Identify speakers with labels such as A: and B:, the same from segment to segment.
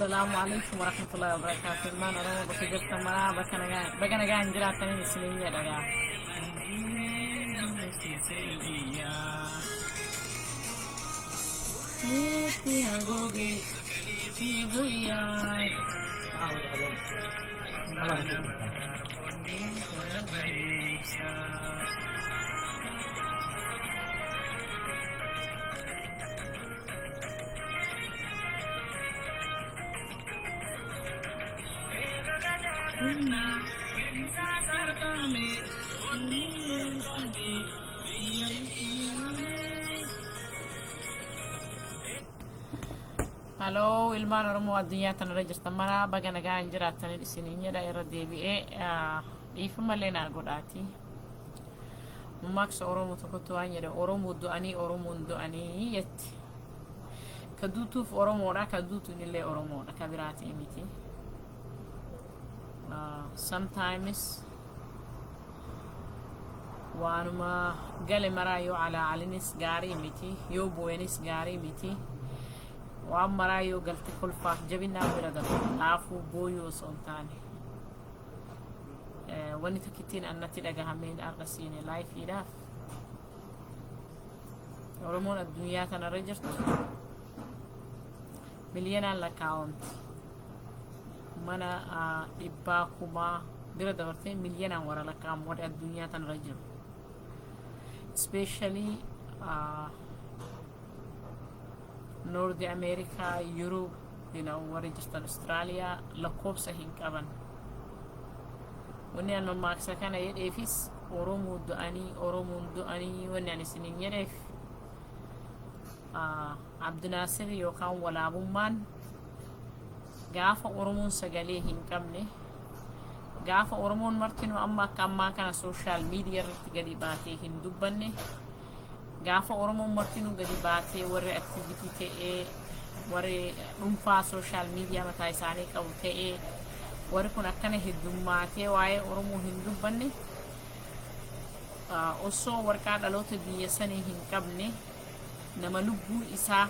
A: السلام عليكم ورحمة الله وبركاته. ما أنا بس جبت مرا بكنا جاي نجرا تاني سنين يا رجال. Halo, ilmaan Oromoo addunyaa tana irra jirtan mara baga nagaan jiraattan isiniin jedha irra deebi'ee dhiifamallee naa godhaati. Maqsa Oromoo tokkotti waan jedha Oromoo du'anii Oromoon du'anii jetti. Ka duutuuf Oromoodha, ka duutuun illee Oromoodha, ka biraatii miti. Sometimes waanuma gale maraa yoo alaalinis gaarii miti, yoo booyanis gaarii miti. Waan maraa yoo galte kolfaaf jabinaan bira darbu laafuu booyuu osoo hin taane wanni tokkittiin annatti dhagahameen arra siine laayifiidhaaf Oromoon addunyaa kanarra jirtu miliyoonaan lakkaa'amti. Mana dhibbaa kumaa bira dabartee miliyoonaan wara lakkaa'amu warri addunyaa kanarra jiru. Especially North America, Europe, warri jirtan Australia lakkoofsa hin qaban. Wanni ani maaksa kana jedheefis Oromoon du'anii wanni ani isiniin jedheef Abdinaasir yookaan walaabummaan gaafa Oromoon sagalee hin qabne, gaafa Oromoon martinuu amma akka ammaa kana social media irratti gadi baatee hin dubbanne, gaafa Oromoon martinuu gadi baatee warri activity ta'ee warri dhuunfaa social media mataa isaanii qabu ta'ee warri kun akkana heddummaatee waa'ee Oromoo hin dubbanne osoo warqaa dhaloota biyya sanii hin qabne nama lubbuu isaa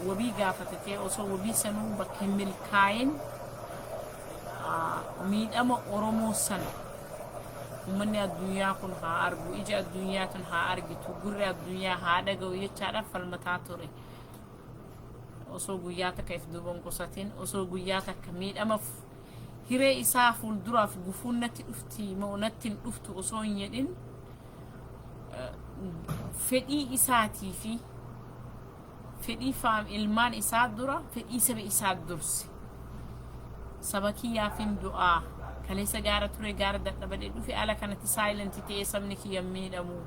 A: wabii gaafatatee osoo wabii sanuu bakka hin milkaa'in miidhama Oromoo sana ummanni addunyaa kun haa argu, ija addunyaa tun haa argitu, gurri addunyaa haa dhaga'u jechaadhaaf falmataa ture. Osoo guyyaa takka if duuban qusatiin, osoo guyyaa takka miidhama hiree isaa fuulduraaf gufuun natti dhufti moo natti hin dhuftu osoo hin jedhin fedhii isaatii fi fedhii ilmaan isaa dura fedhii saba isaa durse. Saba kiyyaafin du'aa kaleessa gaara ture gaara dadhabadee dhufe ala kanatti silent ta'ee sabni kiyya miidhamu,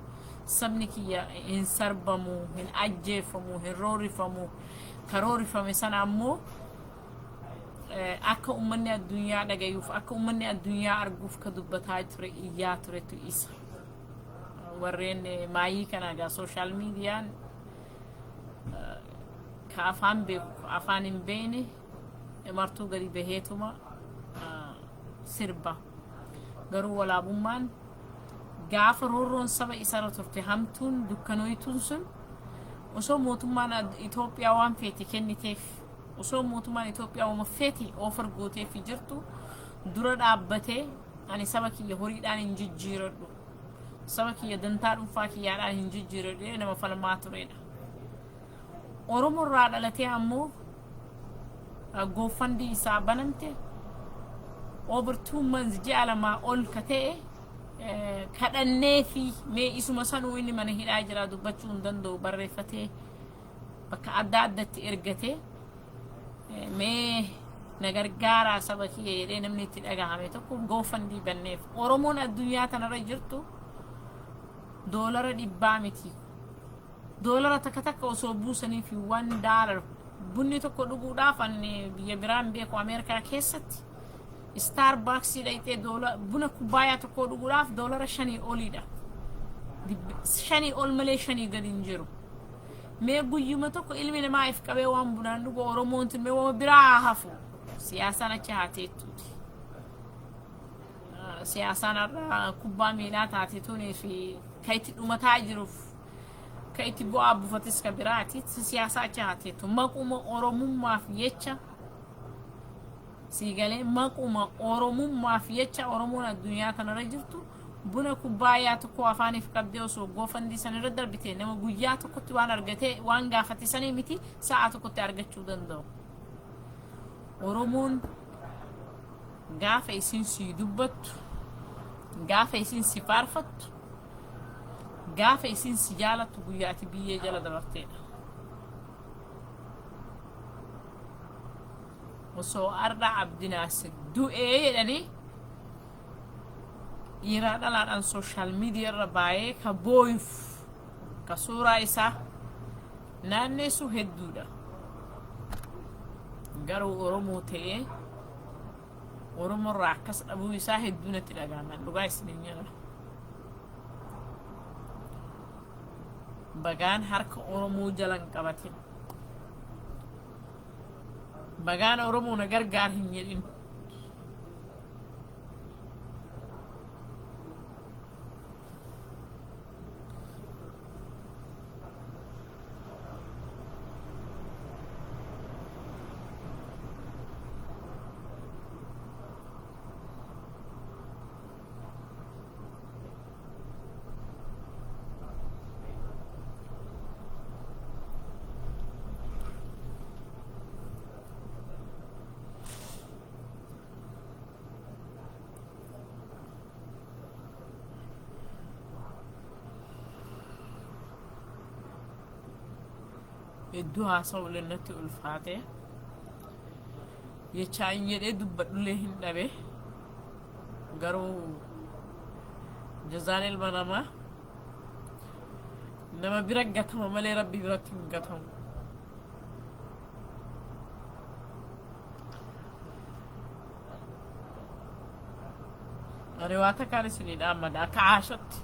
A: sabni kiyya hin sarbamu, hin ajjeefamu, hin roorifamu. Karoorifame sana ammoo akka ummanni addunyaa dhagayuuf, akka ummanni addunyaa arguuf ka dubbataa ture iyyaa turetu isa. Warreen maayii kana egaa social meediyaan ka afaan beeku afaan hin beekne martuu gadi baheetuma sirba. Garuu walaabummaan gaafa roorroon saba isarra turte hamtuun dukkanoytuun sun osoo mootummaan Itoophiyaa waan feeti kenniteef, osoo mootummaan Itoophiyaa waan feeti ofar gooteef jirtu dura dhaabbatee ani saba kiyya horiidhaan hin jijjiiradhu, saba kiyya dantaa dhuunfaa kiyyaadhaan hin jijjiiradhu nama falmaa turedha. Oromoo irraa dhalatee ammoo goofandii isaa banamte over 2 months ji'a lamaa ol ka ta'e kadhannee fi mee isuma sanuu inni mana hidhaa jira dubbachuu hin danda'u barreeffatee bakka adda addatti ergatee mee na gargaaraa saba kiyya jedhee namni itti dhagahame tokko goofandii banneef. Oromoon addunyaa tanarra jirtu doolara 100 miti, doolara takka osoo buusanii fi $1 bunni tokko dhuguudhaaf ani biyya biraan beeku Ameerikaa keessatti Starbucks dhaytee buna kubbaaya tokko dhuguudhaaf doolara 5 oliidha. 5 ol malee 5 gadi hin jiru. Mee guyyuma tokko ilmi namaa if qabee waan bunaan dhugu Oromoon tun mee waan biraa hafu siyaasaan achi haateettuuti. Siyaasaan irraa kubbaa miilaa taateetuunii fi kayitti dhumataa jiruuf itti bu'aa buufatis ka biraati siyaasaa chaateetu maquma oromummaaf jecha siigalee maquma oromummaaf jecha oromoon addunyaa kanarra jirtu buna kubbaayyaa tokko afaaniif qabdee osoo goofandii sanirra darbitee nama guyyaa tokkotti waan argatee waan gaafate sanii miti sa'a tokkotti argachuu danda'u. Oromoon gaafa isin si dubbattu gaafa isin si faarfattu gaafa isin si jaalattu guyyaati biyyee jala dabarteedha. Osoo arda Abdinaasir du'ee jedhanii dhiiraa dhalaadhaan sooshaal miidiyaa irra baay'ee ka booyuuf ka suuraa isaa naanneessu hedduudha. Garuu Oromoo ta'ee Oromoo irraa akkas dhabuu isaa hedduu natti dhagahaman dhugaa isiniin jedha. Bagaan harka Oromoo jalan qabatin. Bagaan Oromoo na gargaar hin jedhin. Iddoo haasa'u lennatti ulfaate jechaa hin jedhee dubbadhullee hin dhabe garuu jazaan ilma namaa nama bira gatama malee rabbi biratti hin gatamu. Ani waa takkaan isinii dhaammada akka Aashatti.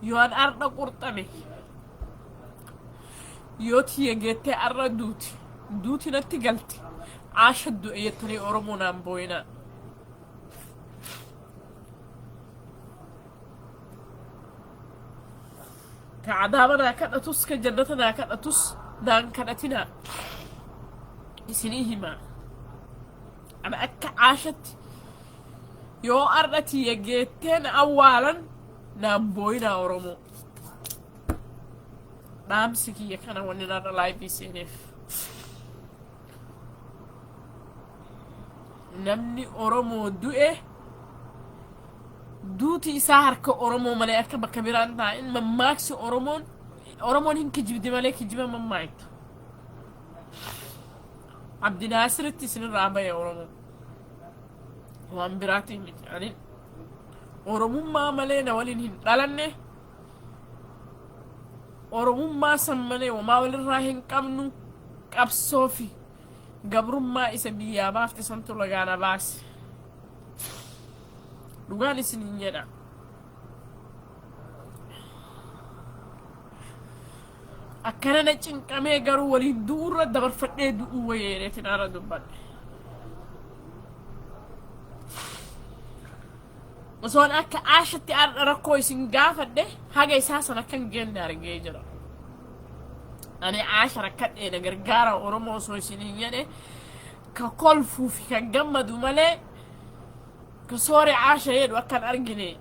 A: Yoon arda qurxame yoo tiye geettee arra duuti natti galti Aasha du'e jettanii Oromoo naan booyinaa. Ka cadaaba naa kadhatus ka jannata naa kadhatus naan kadhatinaa isinii himaa. Ana akka Aashatti yoo arda tiye geetteen awwaalan naan booyinaa Oromoo. Dhaamsi kiyya kana wanni narra laayivii seeneef. Namni Oromoo du'e duuti isaa harka Oromoo malee akka bakka biraan taa'in mammaaksi Oromoon hin kijibdi malee kijiba mammaaktu. Abdinaasiritti isinirraa bahe Oromoo waan biraatiin miti. Ani Oromummaa malee na waliin hin dhalanne Oromummaa san malee wamaa walirraa hin qabnu qabsoo fi gabrummaa isa biyyaa baafte santu lagaana baase. Dhugaan isiniin jedha. Akkana na cinqamee garuu waliin du'urra dabarfadhee du'uu wayeereetiin ara dubbadhe. Osoon akka Aashatti rakkoo isin gaafadhe haga isaa san akkan geenne argee jira. Ani Aasha rakkadhee na gargaara Oromoo osoo isiniin jedhe ka kolfuu fi ka gammadu malee ka soore Aasha jedhu akkan argine.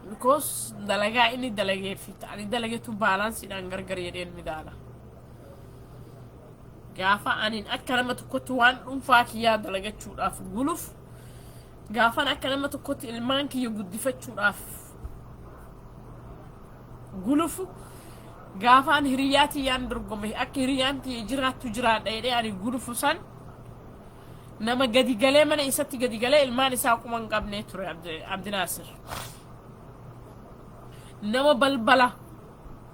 A: Because dalagaa inni dalageefi ani dalageetu baalaansiidhaan gargar jedheen midaala. Gaafa anin akka nama tokkotti waan dhuunfaa kiyyaa dalagachuudhaaf guluuf gaafan akka nama tokkotti ilmaan kiyya guddifachuudhaaf gulufu gaafaan hiriyaati yaan dorgome akka hiriyaanti jiraattu jiraadha jedhee ani gulufu san nama gadi galee mana isatti gadi galee ilmaan isaa akkuma hin qabnee ture Abdinaasir. Nama balbala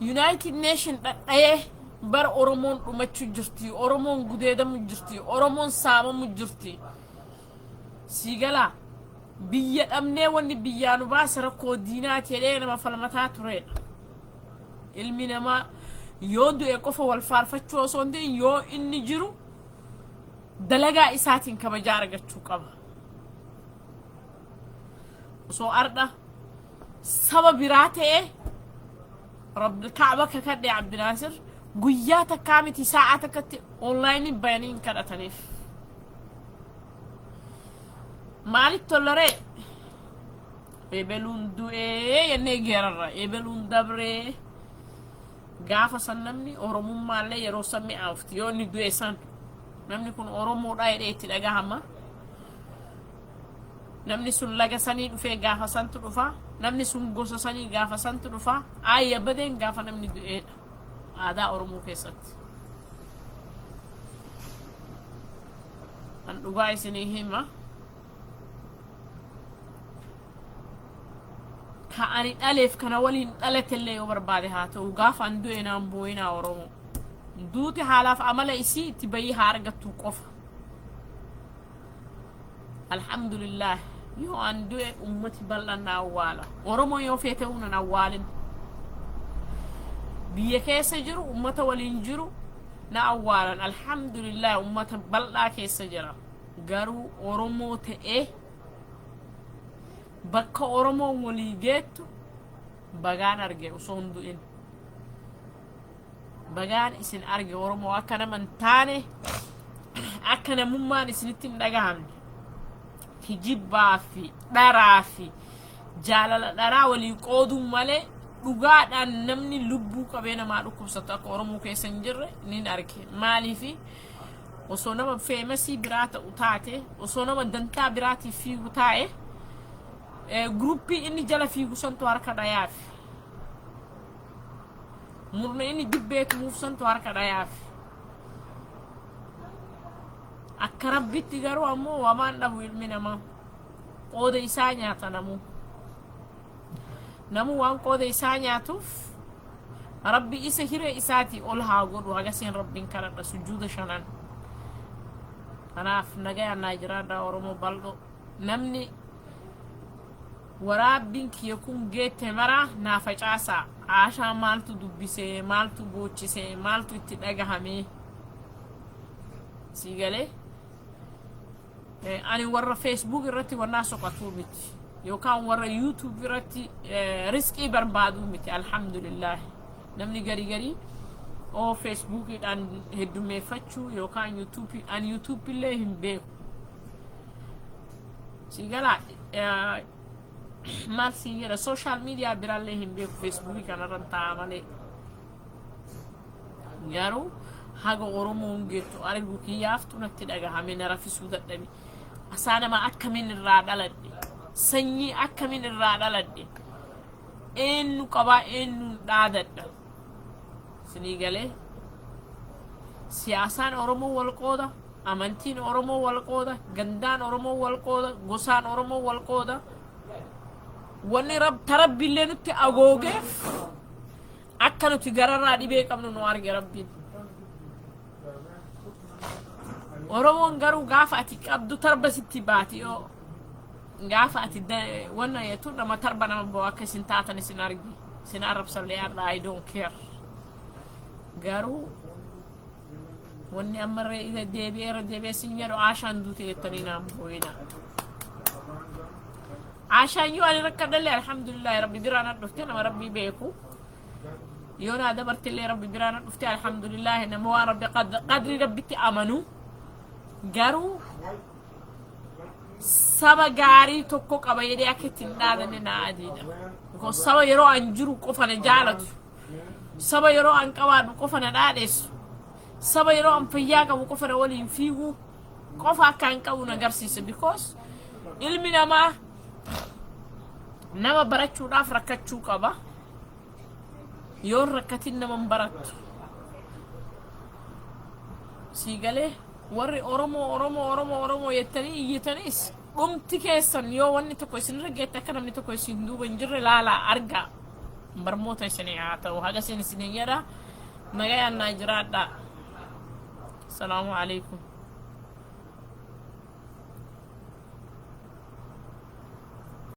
A: United Nation dhadhayee bara Oromoon dhumachuu jirti, Oromoon gudeedamu jirti, Oromoon saamamu jirti. Siigalaa biyya dhabnee wanni biyyaa nu baase rakkoo diinaati jedhee nama falmataa turedha. Ilmi namaa yoo du'e qofa wal faarfachuu osoo hin ta'in yoo inni jiru dalagaa isaatiin kabajaa argachuu qaba. Osoo arda سبب براته رب الكعبة ككدي عبد الناصر قياتك كامتي ساعتك اونلاين بيانين كده تليف مالك تولري يبلون دوئي ينيجيرر يبلون دبري غافا سنمني اورمو مالي يرو سمي اوفت يوني دوئي سان نمني كون اورمو داي ديتي دغا هما نمني سون لاغا ساني دو في غافا سانت دوفا نمني سون غوسو ساني غافا سانت دوفا اي بدين غافا نمني دوئي هذا اورمو كيسات ان دوغاي سني هيما كأني ألف كنا ولي ألت اللي وبربادي هاتو وقاف عنده إنا بوينا ورومو دوتي حالاف عمل إسي تبي هارجة توقف الحمد لله يو عنده أمتي بلنا أولا ورومو يو فيتهون أولا بيكيس جرو أمته ولينجرو نا أولا الحمد لله أمته بلنا كيس جرا قارو ورومو تئه bakka oromoon walii geettu bagaan arge osoo hin du'in bagaan isin arge oromoo akka naman taane akka namummaan isinitti hin dhagahamne kijibbaa fi dharaa fi jaalala dharaa walii qooduu malee dhugaadhaan namni lubbuu qabee namaa dhukkubsatu akka oromoo keessa hin jirre nin arge maaliifi osoo nama feemasii biraa ta'u taate osoo nama dantaa biraatiif fiigu taa'e gruppi inni jala fiigu santu harka dhayaaf murna inni dibbeetu muuf santu harka dhayaaf akka rabbitti garuu ammoo wamaan dhabu ilmi namaa qooda isaa nyaata namu waan qooda isaa nyaatuuf rabbi isa hiree isaatii ol haa godhu hagaseen rabbiin kadhadha sujuuda shanan kanaaf nagayaan naa jiraadha oromoo bal'oo namni waraabbiin kiyya kun geette mara naa facaasaa aashaa maaltu dubbisee maaltu goochisee maaltu itti dhagahamee sii galee ani warra Facebook irratti wannaa soqatuu miti yookaan warra YouTube irratti riskii barbaaduu miti alhamdulillah namni garii oo Facebookidhaan heddumeeffachuu yookaan YouTube illee hin beeku sii galaa mal signora social media biralle himbe Facebook kana ranta amale yaro hago oromo ngeto argu ki yaftu nakti daga hamina rafisu daddabi asana ma akamin radalade sanyi akamin radalade ennu qaba ennu dadadda sinigale siyasan oromo wal qoda amantin oromo wal qoda gandan oromo wal qoda gosan oromo wal qoda wani tarabbi lenutti agogeef akkanuti gararraa dhibee qabnu nu arge rabbiin oromoon garuu gaafa ati qabdu tarba sitti baati yoo gaafa ati wanna yetu nama tarba nama boo akka isin taatan isin argi isin arrabsallee arra I don't care garuu wanni ammarree ida deebi'ee sin jedhu aashaan duute jettanii naan booyina عشان يو أنا ركض لي الحمد لله ربي برانا دفتي أنا ربي بيكو يونا دبرت لي ربي برانا دفتي الحمد لله إن مو ربي قدر ربي تأمنوا جارو سبا جاري توكو كبايدي أكتين هذا نادينا كو سبا يرو أنجرو كوفنا جالت سبا يرو أنكواد كوفنا نادس سبا يرو أمفياكا وكوفنا ولي فيو كوفا كان كونا جرسيس because ilmina ma nama barachuudhaaf rakkachuu qaba yoon rakkatin nama barattu sii galee warri oromoo yettanii iyyatanis dhumti keessan yoo wanni tokko isin rageette akka namni tokko isin duuba hin jirre laalaa argaa barmoota isinii haa ta'u haga isin jedha nagayaan naa jiraadha. Salaamu alaikum.